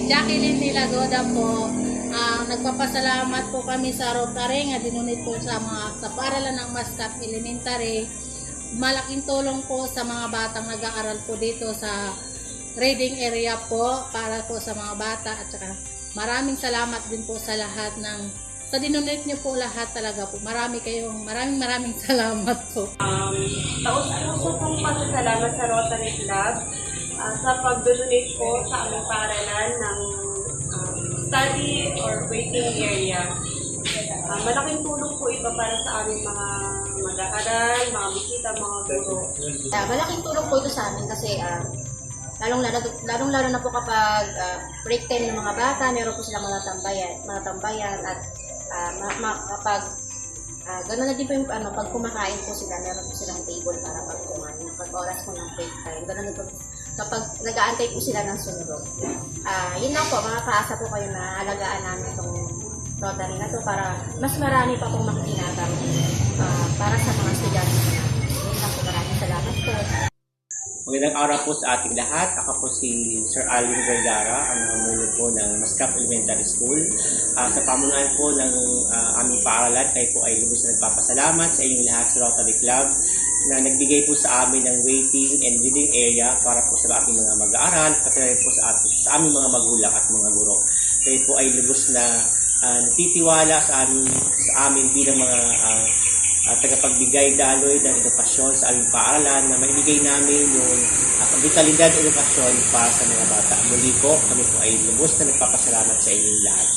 Jacqueline Nilagoda po. Nagpapasalamat po kami sa Rotary nga dinunit po sa paaralan ng Mascap Elementary. Malaking tulong po sa mga batang nag-aaral po dito sa reading area po para po sa mga bata, at saka maraming salamat din po sa lahat sa dinonate niyo po lahat talaga po. Maraming salamat po. Taos-puso pong pasasalamat sa Rotary Club sa pag-donate po sa aming paaralan ng study or waiting area. Malaking tulong po ito para sa aming mga mag-aaral, mga bisita, mga guro. Malaking tulong po ito sa amin kasi lalong-lalo na po kapag break time ng mga bata, meron po silang mga tambayan at kapag gano'n na din po yung pag kumakain po sila, meron po silang table para pag kumain. Pag oras po ng break time, gano'n po kapag nag-aantay po sila ng sundo. Yun lang po, makakaasa po kayo na alagaan namin itong Rotary na to para mas marami pa pong makikinabang para sa mga estudyante namin. Yun lang po, maraming salamat po. Magandang araw po sa ating lahat. Ako po si Sir Alvin Vergara, ang namuno po ng Mascap Elementary School. Sa pamunuan po ng aming paaralan, kayo po ay lubos na nagpapasalamat sa inyong lahat sa Rotary Club na nagbigay po sa amin ng waiting and reading area para po sa ating mga mag-aaral, pati rin po sa aming mga magulang at mga guro. Kayo po ay lubos na natitiwala sa amin bilang mga tagapagbigay daloy ng edukasyon sa aming paaralan na maibigay namin yung vitalidad ng edukasyon para sa mga bata. Muli po, kami po ay lubos na nagpapasalamat sa inyong lahat.